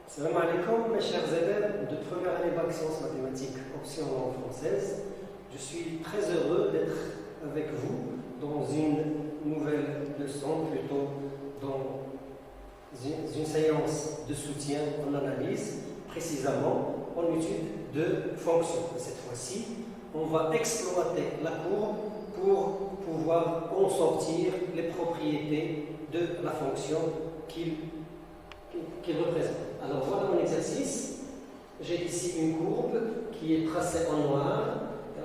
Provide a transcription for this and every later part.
Salam alaikum, mes chers élèves de première année bac sciences mathématiques, option langue française. Je suis très heureux d'être avec vous dans une nouvelle leçon, plutôt dans une séance de soutien en analyse, précisément en étude de fonctions. Cette fois-ci, on va exploiter la courbe pour pouvoir en sortir les propriétés de la fonction qu'il représente. Alors voilà mon exercice. J'ai ici une courbe qui est tracée en noir.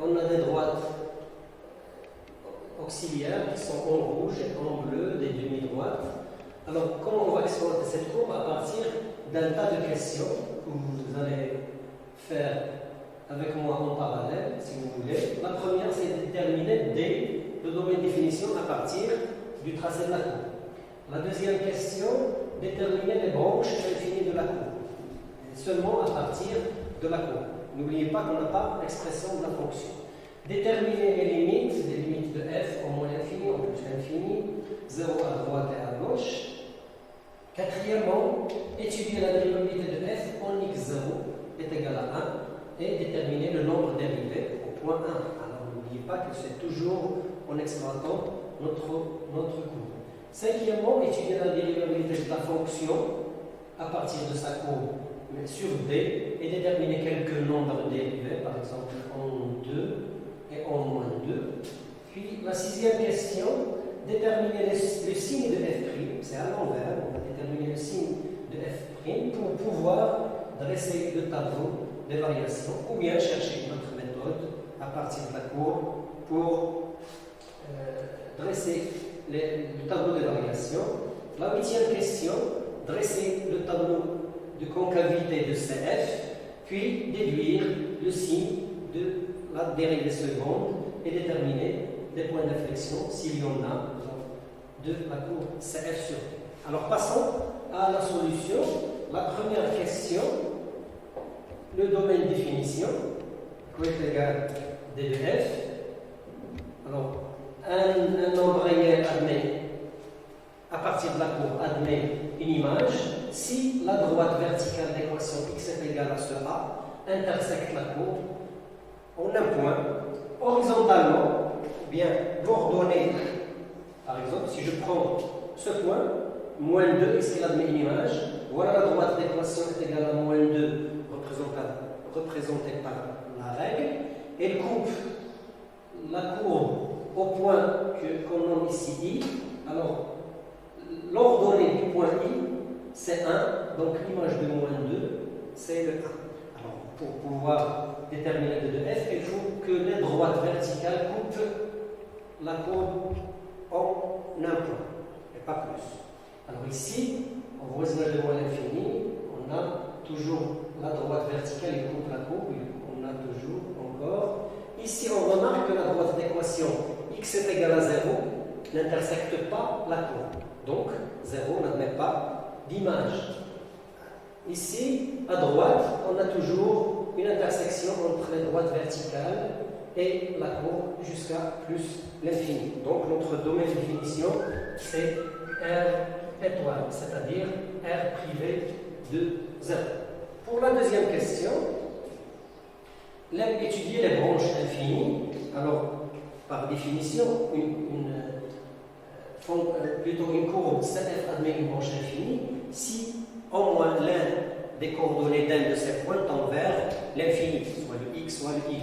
On a des droites auxiliaires qui sont en rouge et en bleu, des demi-droites. Alors comment on va exploiter cette courbe? À partir d'un tas de questions que vous allez faire avec moi en parallèle, si vous voulez. La première, c'est de déterminer le domaine de définition à partir du tracé de la courbe. La deuxième question, déterminer les branches infinies de la courbe, et seulement à partir de la courbe. N'oubliez pas qu'on n'a pas l'expression de la fonction. Déterminer les limites de f en moins l'infini, en plus l'infini, 0 à droite et à gauche. Quatrièmement, étudier la dérivabilité de f en x0 est égal à 1 et déterminer le nombre dérivé au point 1. Alors n'oubliez pas que c'est toujours en exploitant notre courbe. Cinquièmement, étudier la dérivabilité de la fonction à partir de sa courbe sur D et déterminer quelques nombres dérivés, par exemple en 2 et en moins 2. Puis la sixième question, déterminer le signe de f', c'est à l'envers, on va déterminer le signe de f' pour pouvoir dresser le tableau des variations ou bien chercher une autre méthode à partir de la courbe pour dresser le tableau des variations. La huitième question, dresser le tableau de concavité de CF, puis déduire le signe de la dérivée seconde et déterminer les points d'inflexion s'il y en a de la courbe CF sur D. Alors passons à la solution. La première question, le domaine de définition, Q est égal à D de F. Alors, un nombre réel admet, à partir de la courbe, admet une image si la droite verticale de l'équation x est égale à ce A intersecte la courbe en un point horizontalement, bien l'ordonnée. Par exemple, si je prends ce point, moins 2, est-ce qu'il admet une image? Voilà la droite de l'équation est égale à moins 2, représentée par la règle. Elle coupe la courbe au point qu'on nomme ici I. Alors, l'ordonnée du point I, c'est 1, donc l'image de moins 2, c'est le 1. Alors, pour pouvoir déterminer le 2f, il faut que les droites verticales coupent la courbe en un point, et pas plus. Alors ici, en voisinage de moins l'infini, on a toujours la droite verticale, il coupe la courbe, on a toujours encore. Ici, on remarque que la droite d'équation x est égal à 0 n'intersecte pas la courbe. Donc, 0 n'admet pas d'image. Ici, à droite, on a toujours une intersection entre les droites verticales et la courbe jusqu'à plus l'infini. Donc, notre domaine de définition, c'est R étoile, c'est-à-dire R privé de 0. Pour la deuxième question, étudier les branches infinies. Alors, par définition, plutôt une courbe CF admet une branche infinie si au moins l'un des coordonnées d'un de ces points tend vers l'infini, soit le x, soit le y.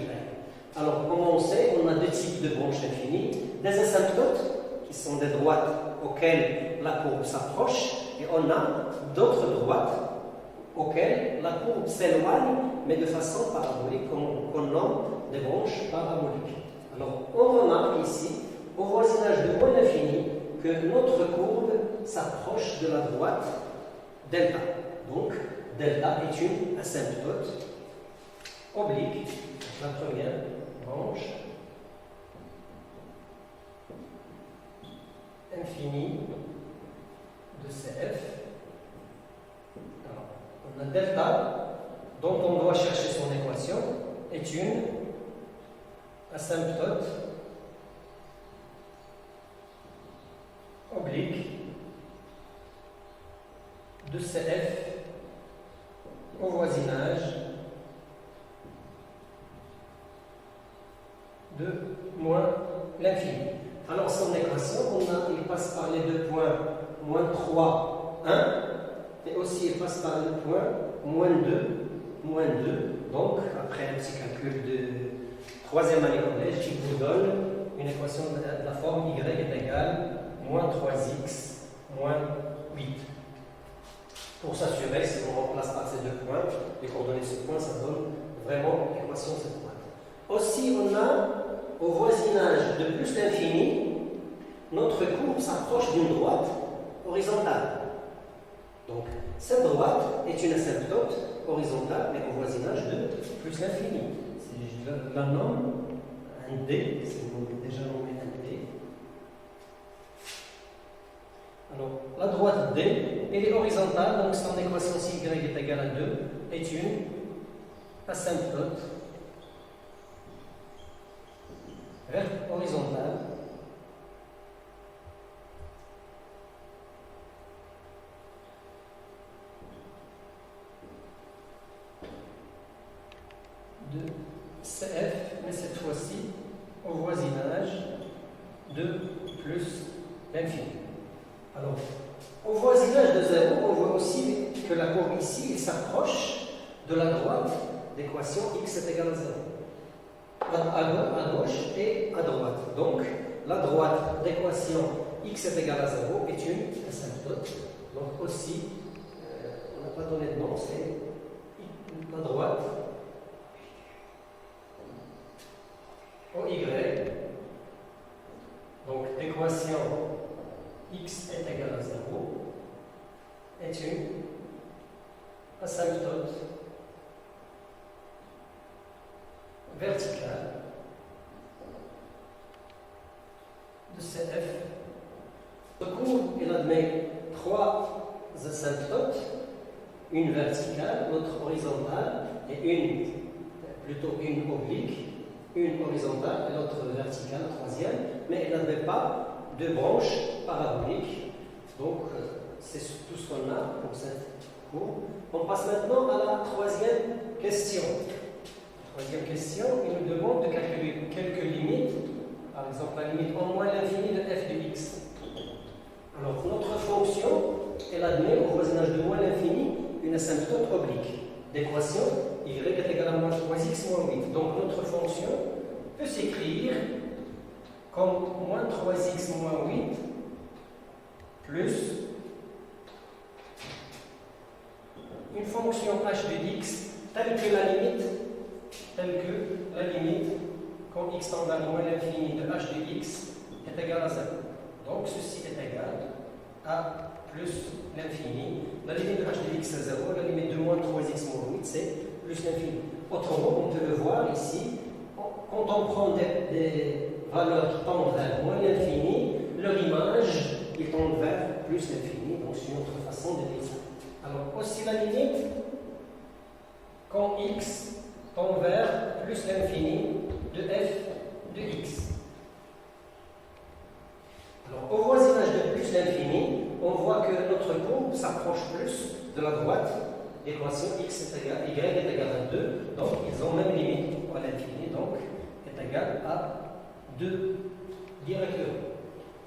Alors, comme on sait, on a deux types de branches infinies, des asymptotes, qui sont des droites auxquelles la courbe s'approche, et on a d'autres droites auxquelles la courbe s'éloigne, mais de façon parabolique, qu'on nomme des branches paraboliques. Alors, on remarque ici, au voisinage de moins l'infini, que notre courbe s'approche de la droite delta. Donc, delta est une asymptote oblique, la première branche infinie de CF. Alors, on a delta, dont on doit chercher son équation, est une asymptote oblique de CF aussi il passe par le point moins 2. Donc, après un petit calcul de troisième année collège, qui vous donne une équation de la forme y est égale moins 3x moins 8. Pour s'assurer, si on remplace par ces deux points, les coordonnées de ce point, ça donne vraiment l'équation de cette pointe. Aussi, on a au voisinage de plus l'infini, notre courbe s'approche d'une droite horizontale. Donc, cette droite est une asymptote horizontale, mais au voisinage de plus l'infini. Si je la nomme un D, si vous déjà nommé un D. Alors, la droite D, elle est horizontale, donc son équation si y est égale à 2 est une asymptote horizontale de CF, mais cette fois-ci au voisinage de plus l'infini. Alors, au voisinage de 0, on voit aussi que la courbe ici, il s'approche de la droite d'équation x est égal à 0. À gauche et à droite. Donc, la droite d'équation x est égal à 0 est une asymptote. Donc aussi, on n'a pas donné de nom, c'est la droite OY. Donc, l'équation x est égal à 0 est une asymptote verticale de CF. Le cours, il admet trois asymptotes, une verticale, l'autre horizontale et plutôt une oblique, une horizontale et l'autre verticale, troisième, mais il n'admet pas de branches paraboliques. Donc, c'est tout ce qu'on a pour cette courbe. On passe maintenant à la troisième question. Troisième question, il nous demande de calculer quelques limites, par exemple la limite en moins l'infini de f de x. Alors, notre fonction, elle admet au voisinage de moins l'infini une asymptote oblique d'équation y est égal à moins 3x moins 8. Donc, notre fonction peut s'écrire comme moins 3x moins 8 plus une fonction h de x telle que la limite quand x tend vers moins l'infini de h de x est égal à 0. Donc ceci est égal à plus l'infini. La limite de h de x est 0, la limite de moins 3x moins 8 c'est plus l'infini. Autrement, on peut le voir ici, quand on prend des valeurs qui tendent vers moins l'infini, leur image ils tendent vers plus l'infini, donc c'est une autre façon de dire ça. Alors aussi la limite quand x tend vers plus l'infini de f de x. Alors au voisinage de plus l'infini, on voit que notre courbe s'approche plus de la droite d'équation x est égal, y est égal à 2, donc ils ont même limite à l'infini, donc est égal à 2 directement.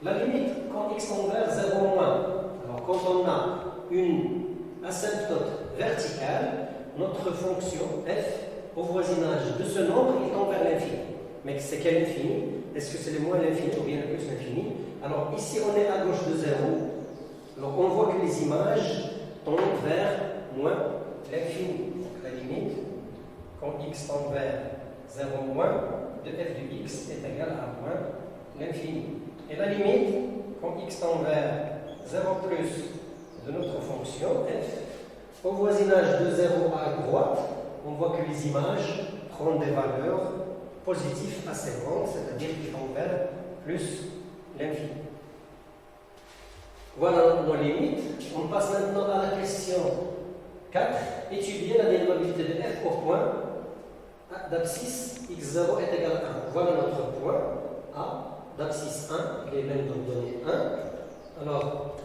La limite quand x tend vers 0 moins, alors quand on a une asymptote verticale, notre fonction f au voisinage de ce nombre, il tend vers l'infini. Mais c'est quel infini? Est-ce que c'est le moins l'infini ou bien le plus l'infini? Alors ici on est à gauche de 0, alors on voit que les images tendent vers moins l'infini. Donc la limite, quand x tend vers 0 moins, de f de x est égal à moins l'infini. Et la limite, quand x tend vers 0 plus de notre fonction f, au voisinage de 0 à droite, on voit que les images prennent des valeurs positives assez grandes, c'est-à-dire qu'ils tendent vers plus l'infini. Voilà nos limites. On passe maintenant à la question 4. Étudier la dérivabilité de f au point d'abscisse x0 est égal à 1. Voilà notre point A d'abscisse 1, les mêmes données 1. Alors,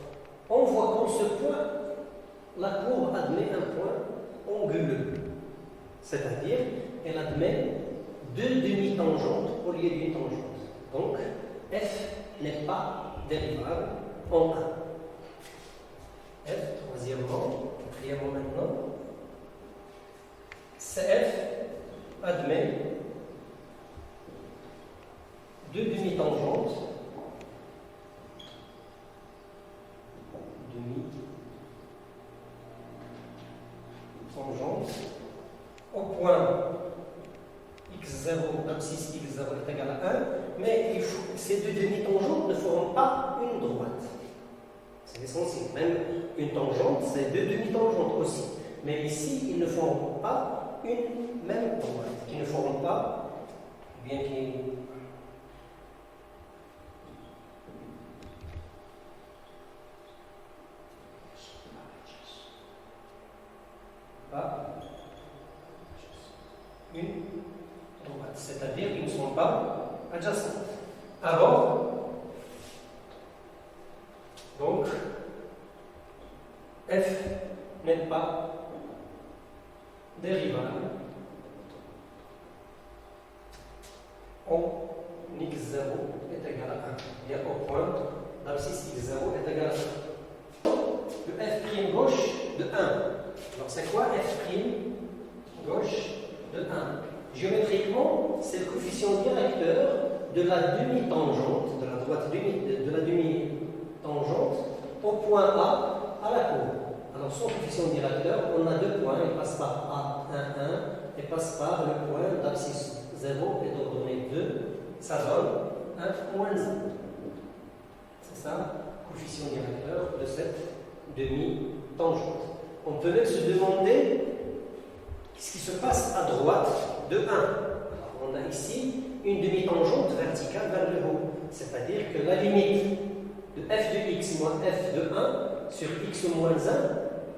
on voit qu'en ce point, la courbe admet un point anguleux. C'est-à-dire, elle admet deux demi-tangentes au lieu d'une tangente. Donc, f n'est pas dérivable en 1. F, troisièmement, admet deux demi-tangentes au point x0, abscisse x0 est égal à 1, mais ces deux demi-tangentes ne feront pas une droite. C'est essentiel. Même une tangente, c'est deux demi-tangentes aussi. Mais ici, ils ne feront pas une même droite. Ils ne feront pas, bien qu'ils pas une droite, c'est-à-dire qu'ils ne sont pas adjacents. Alors, donc, f n'est pas dérivable en x0 est égal à 1. Bien au point d'abscisse x0 est égal à 1. Le f' gauche de 1. Alors c'est quoi f' gauche de 1? Géométriquement, c'est le coefficient directeur de la demi-tangente, de la droite de la demi-tangente au point A à la courbe. Alors son coefficient directeur, on a deux points, il passe par A1, 1 et passe par le point d'abscisse 0 et d'ordonnée 2, ça donne 1 moins 1. C'est ça, coefficient directeur de cette demi-tangente. On peut même se demander ce qui se passe à droite de 1. Alors, on a ici une demi-tangente verticale vers le haut, c'est-à-dire que la limite de f de x moins f de 1 sur x moins 1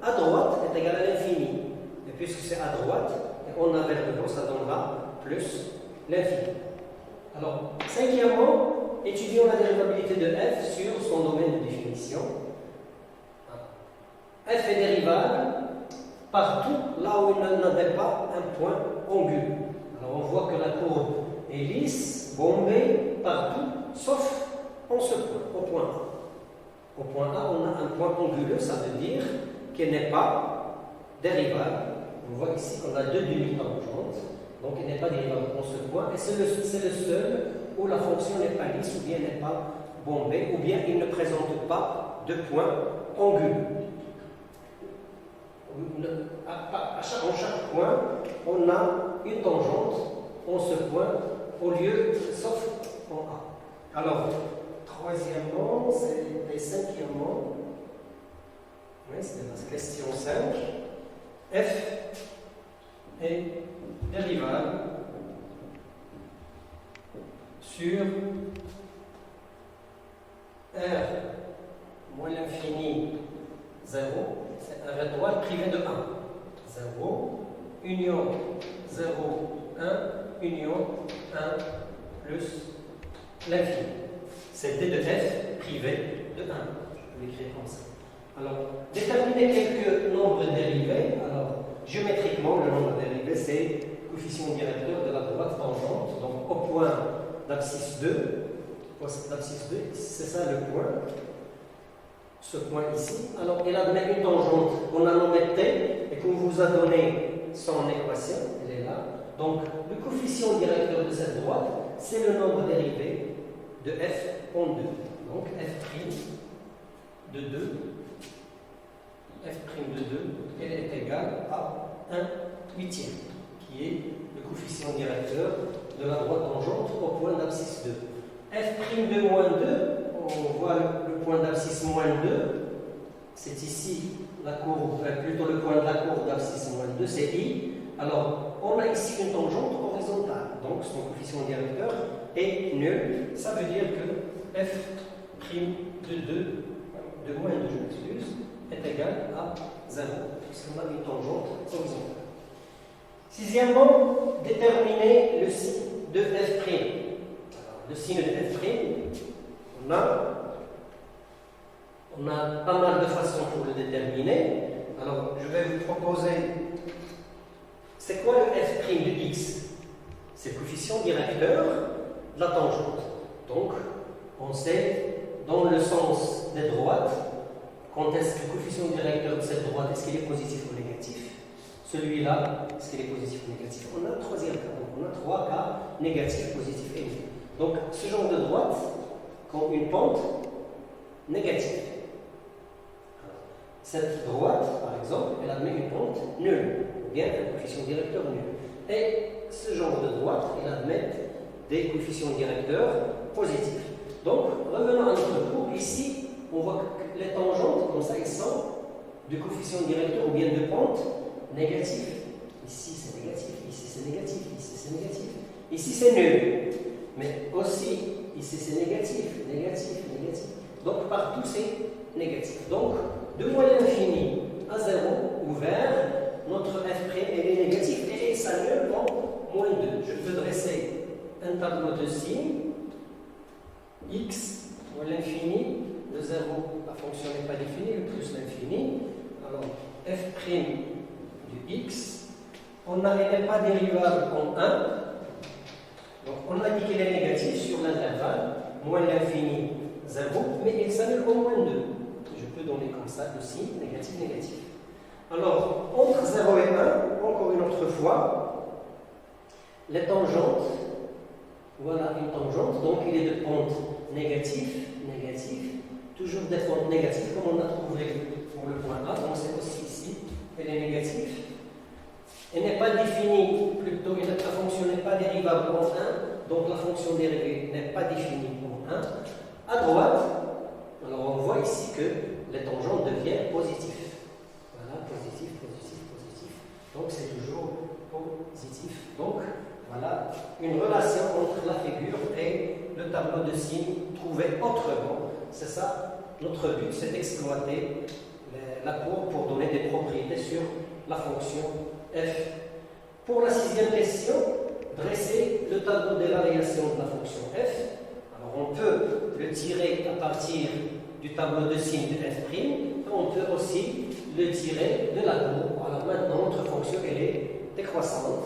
à droite est égale à l'infini. Et puisque c'est à droite, et on a vers le haut, ça donnera plus l'infini. Alors, cinquièmement, étudions la dérivabilité de f sur son domaine de définition. F est dérivable partout là où il n'avait pas un point anguleux. Alors on voit que la courbe est lisse, bombée partout, sauf en ce point, au point A. Au point A, on a un point anguleux, ça veut dire qu'elle n'est pas dérivable. On voit ici qu'on a deux demi-tangentes, donc elle n'est pas dérivable en ce point, et c'est le seul où la fonction n'est pas lisse, ou bien n'est pas bombée, ou bien il ne présente pas de point anguleux. En chaque point, on a une tangente en ce point, au lieu, sauf en A. Alors, troisièmement, et cinquièmement, oui, c'est la question 5, f est dérivable sur R moins l'infini 0, c'est un rectangle privé de 1. 0, union 0, 1, union 1 plus l'infini. C'est d de f privé de 1. Je peux l'écrire comme ça. Alors, déterminer quelques nombres dérivés. Alors, géométriquement, le nombre dérivé, c'est le coefficient directeur de la droite tangente. Donc, au point d'abscisse 2, c'est ça le point. Ce point ici. Alors, il admet une tangente, on a nommé t, et qu'on vous a donné son équation, elle est là. Donc, le coefficient directeur de cette droite, c'est le nombre dérivé de f en 2. Donc, f' de 2, elle est égale à 1 huitième, qui est le coefficient directeur de la droite tangente au point d'abscisse 2. f' de moins 2, on voit le point d'abscisse moins 2, c'est ici la courbe, plutôt le point de la courbe d'abscisse moins 2, c'est I. Alors, on a ici une tangente horizontale, donc son coefficient directeur est nul. Ça veut dire que f' de moins 2, je m'excuse, est égal à 0, puisqu'on a une tangente horizontale. Sixièmement, déterminer le signe de f'. Alors, le signe de f', on a pas mal de façons pour le déterminer. Alors, je vais vous proposer, c'est quoi le f' de x? C'est le coefficient directeur de la tangente. Donc, on sait, dans le sens des droites, quand est-ce que le coefficient directeur de cette droite, est-ce qu'il est positif ou négatif? celui-là, est-ce qu'il est positif ou négatif? On a un troisième cas, donc on a trois cas négatifs, positifs et nuls. Donc ce genre de droite, quand une pente négative. Cette droite, par exemple, elle admet une pente nulle, ou bien un coefficient directeur nul. Et ce genre de droite, il admet des coefficients directeurs positifs. Donc, revenons à notre cours. Ici, on voit que les tangentes, comme ça, ils sont de coefficient directeur ou bien de pente négatif. Ici, c'est négatif, ici, c'est négatif, ici, c'est négatif. Ici, c'est nul. Mais aussi, ici, c'est négatif, négatif, négatif. Donc, partout, c'est négatif. Donc, de moins l'infini à 0 ouvert, notre f' elle est négative et s'annule en moins 2. Je peux dresser un tableau de signes x moins l'infini, le 0, la fonction n'est pas définie, le plus l'infini. Alors, f' du x, on n'arrivait pas dérivable en 1, donc on a dit qu'il est négatif sur l'intervalle, moins l'infini, 0, mais il s'annule en moins 2. Je peux donner comme ça le signe négatif, négatif. Alors, entre 0 et 1, encore une autre fois, les tangentes, voilà une tangente, donc il est de pente négatif, négatif, toujours des pentes négatives, comme on a trouvé pour le point A, donc c'est aussi ici, elle est négative. Elle n'est pas définie, plutôt la fonction n'est pas dérivable en 1, donc la fonction dérivée n'est pas définie en 1. À droite, alors on voit ici que les tangentes deviennent positives. Voilà, positif, positif, positif. Donc c'est toujours positif. Donc voilà une relation entre la figure et le tableau de signes trouvé autrement. C'est ça, notre but, c'est d'exploiter la courbe pour donner des propriétés sur la fonction f. Pour la sixième question, dresser le tableau de variation de la fonction f. Alors on peut le tirer à partir du tableau de signes de f', et on peut aussi le tirer de la courbe. Alors maintenant, notre fonction elle est décroissante,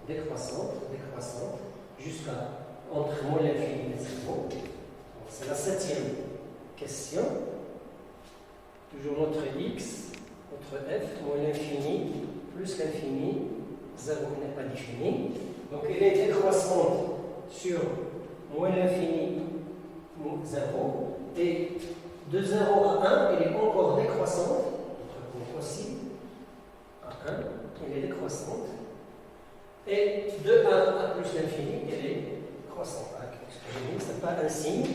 décroissante, décroissante, jusqu'à entre moins l'infini et 0. C'est la septième question. Toujours notre x, notre f, moins l'infini, plus l'infini, 0 n'est pas défini. Donc elle est décroissante sur moins l'infini, 0. Et de 0 à 1, elle est encore décroissante. Notre courbe aussi, à 1, elle est décroissante. Et de 1 à plus l'infini, elle est croissante. Excusez-moi, ce n'est pas un signe,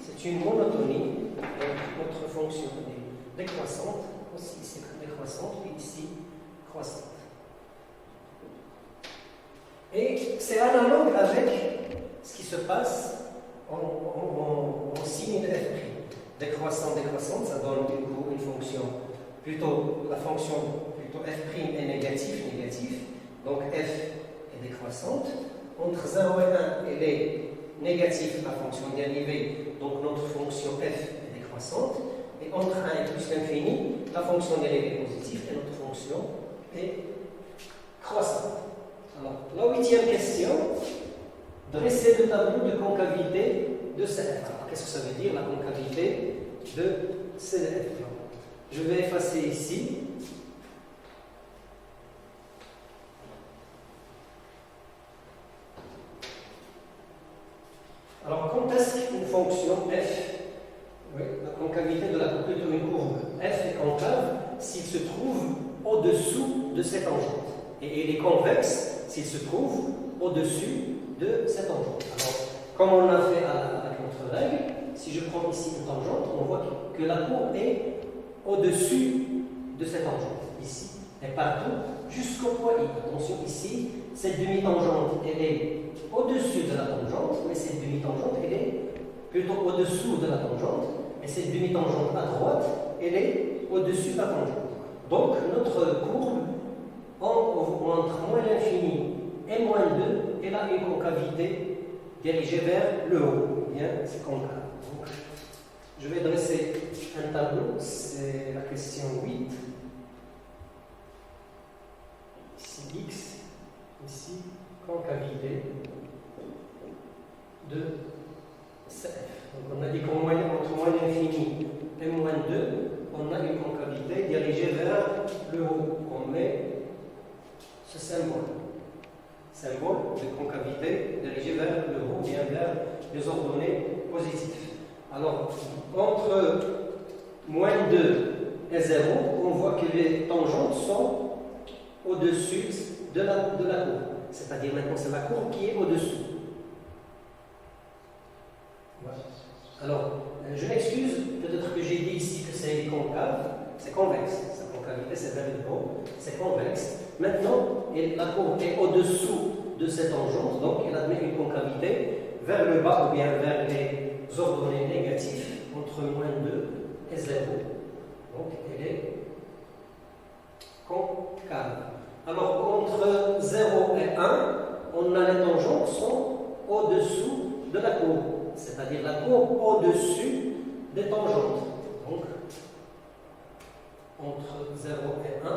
c'est une monotonie. Donc notre fonction est décroissante, aussi ici décroissante, puis ici croissante. Et c'est analogue avec ce qui se passe en signe de f'. Décroissant, décroissante, ça donne une fonction, plutôt la fonction, plutôt f' est négatif, négatif, donc f est décroissante. Entre 0 et 1, elle est négative, la fonction dérivée, donc notre fonction f est décroissante. Et entre 1 et plus l'infini, la fonction dérivée est positive et notre fonction est croissante. Alors, la huitième question, dresser le tableau de concavité de CF. Alors, qu'est-ce que ça veut dire la concavité de CF? Je vais effacer ici. Alors, quand est-ce qu'une fonction f, oui, la concavité de la plutôt une courbe f est concave s'il se trouve au-dessous de cette tangente, et elle est convexe s'il se trouve au-dessus de cette tangente. Alors, comme on l'a fait avec notre règle, si je prends ici une tangente, on voit que la courbe est au-dessus de cette tangente, ici, et partout, jusqu'au point I. Attention, ici, cette demi-tangente, elle est au-dessus de la tangente, mais cette demi-tangente, elle est plutôt au-dessous de la tangente, et cette demi-tangente à droite, elle est au-dessus de la tangente. Donc, notre courbe, entre moins l'infini et moins 2, elle a une concavité dirigée vers le haut. Bien, c'est concave. Donc, je vais dresser un tableau, c'est la question 8. Ici x, ici concavité de CF. Donc on a dit qu'entre moins l'infini et moins 2, on a une concavité dirigée vers le haut. On met ce symbole de concavité dirigé vers le haut, bien vers les ordonnées positives. Alors, entre moins 2 et 0, on voit que les tangentes sont au-dessus de la courbe. C'est-à-dire maintenant, c'est la courbe qui est au-dessous. Voilà. Alors, je m'excuse, peut-être que j'ai dit ici que c'est concave, c'est convexe. Sa concavité, c'est vers le haut, c'est convexe. Maintenant, la courbe est au-dessous de cette tangente, donc elle admet une concavité vers le bas ou bien vers les ordonnées négatives, entre moins 2 et 0. Donc, elle est concave. Alors, entre 0 et 1, on a les tangentes qui sont au-dessous de la courbe, c'est-à-dire la courbe au-dessus des tangentes. Donc, entre 0 et 1,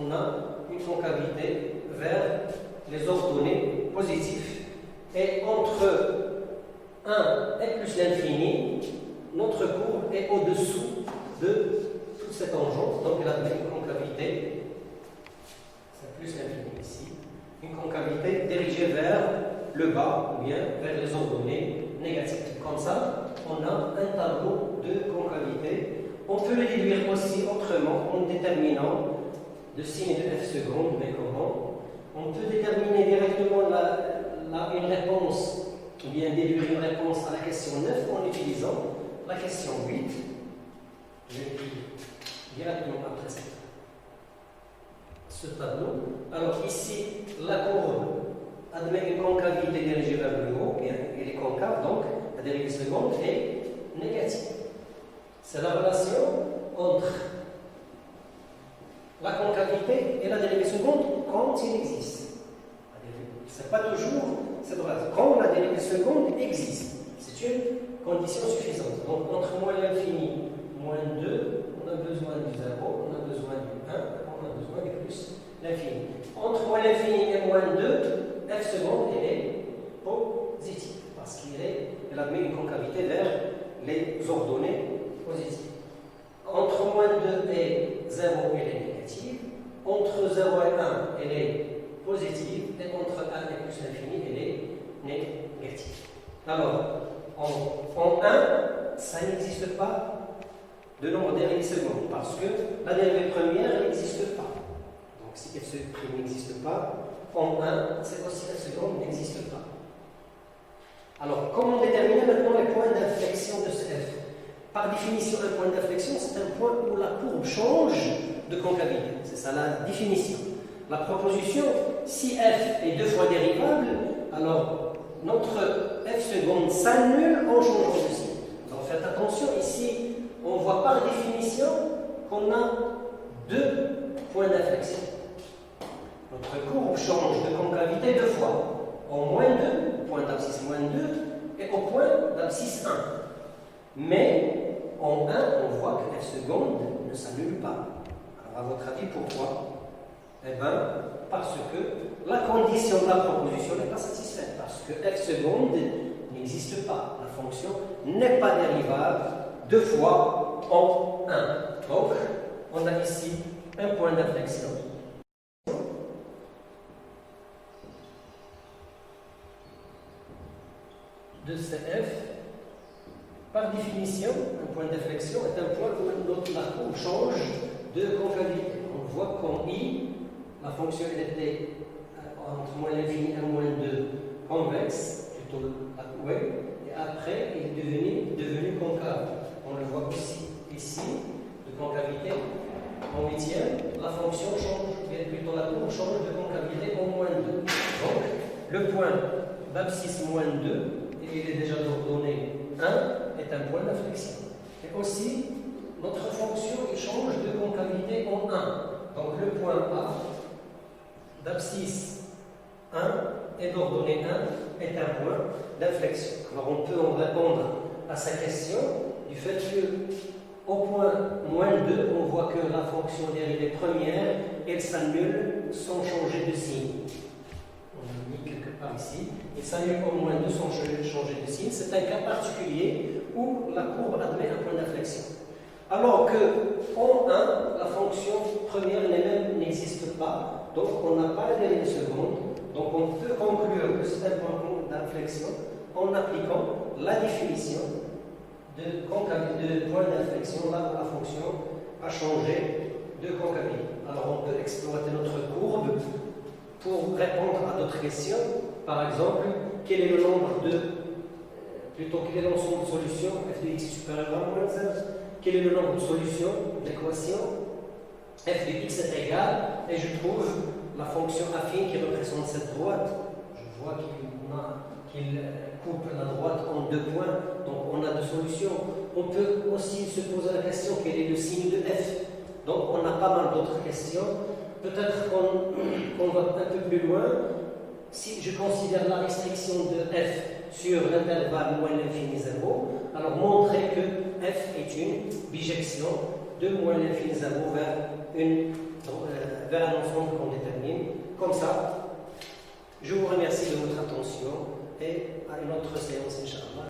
on a une concavité vers les ordonnées positives. Et entre 1 et plus l'infini, notre courbe est au-dessous de toutes ces tangentes, donc elle admet une concavité, c'est plus l'infini ici, une concavité dirigée vers le bas ou bien vers les ordonnées négatives. Comme ça, on a un tableau de concavité. On peut le déduire aussi autrement en déterminant de sin et de f seconde, mais comment? On peut déterminer directement une réponse, ou bien déduire une réponse à la question 9 en utilisant la question 8. Je l'écris directement après ce tableau. Alors ici, la courbe admet une concavité dirigée vers le haut, bien, elle est concave, donc la dérivée seconde est négative. C'est la relation entre la concavité et la dérivée seconde quand il existe. Ce n'est pas toujours cette relation. Quand la dérivée seconde existe, c'est une condition suffisante. Donc entre moins l'infini, moins 2, on a besoin du 0, on a besoin du 1, on a besoin du plus l'infini. Entre moins l'infini et moins 2, f seconde elle est positive parce qu'elle admet une concavité vers les ordonnées positives. Entre moins 2 et 0, elle est négative. Entre 0 et 1, elle est positive. Et entre 1 et plus l'infini, elle est négative. Alors, en 1, ça n'existe pas de nombre dérivé seconde parce que la dérivée première n'existe pas. Donc, si f prime n'existe pas, en 1, c'est aussi f seconde n'existe pas. Alors, comment déterminer maintenant les points d'inflexion de ce f? Par définition, un point d'inflexion, c'est un point où la courbe change de concavité. C'est ça la définition. La proposition, si f est 2 fois dérivable, alors notre f seconde s'annule en changeant de signe. Donc faites attention, ici, on voit par définition qu'on a 2 points d'inflexion. Notre courbe change de concavité 2 fois. En moins 2, au point d'abscisse moins 2, et au point d'abscisse 1. Mais en 1, on voit que f seconde ne s'annule pas. Alors, à votre avis, pourquoi? Eh bien, parce que la condition de la proposition n'est pas satisfaite. Parce que f seconde n'existe pas. La fonction n'est pas dérivable 2 fois en 1. Donc, on a ici un point d'inflexion. De CF, par définition, un point d'inflexion est un point où la courbe change de concavité. On voit qu'en I, la fonction était entre moins l'infini et moins 2 convexe, plutôt oui, et après il est devenu concave. On le voit aussi ici, de concavité. En huitième, la fonction change, plutôt la courbe change de concavité en moins 2. Donc, le point d'abscisse moins 2, et il est déjà donné 1, est un point d'inflexion. Et aussi, notre fonction change de concavité en 1. Donc le point A d'abscisse 1 et d'ordonnée 1 est un point d'inflexion. Alors on peut en répondre à sa question du fait que au point moins 2, on voit que la fonction dérivée première, elle s'annule sans changer de signe. On l'a mis quelque part ici. Il s'annule au moins 2 sans changer de signe. C'est un cas particulier où la courbe admet un point d'inflexion. Alors que en 1, la fonction première n'existe n'existe pas, donc on n'a pas la dérive seconde, donc on peut conclure que c'est un point d'inflexion en appliquant la définition de point d'inflexion là où la fonction a changé de concavité. Alors on peut exploiter notre courbe pour répondre à d'autres questions. Par exemple, quel est le nombre de quel est l'ensemble de solutions f de x supérieur à moins 16? Quel est le nombre de solutions de l'équation f de x est égal, et je trouve la fonction affine qui représente cette droite. Je vois qu'il coupe la droite en deux points, donc on a deux solutions. On peut aussi se poser la question quel est le signe de f. Donc on a pas mal d'autres questions. Peut-être qu'on va un peu plus loin. Si je considère la restriction de f sur l'intervalle moins l'infini 0, alors montrer que f est une bijection de moins l'infini 0 vers un ensemble qu'on détermine. Comme ça, je vous remercie de votre attention et à une autre séance, Inch'Allah.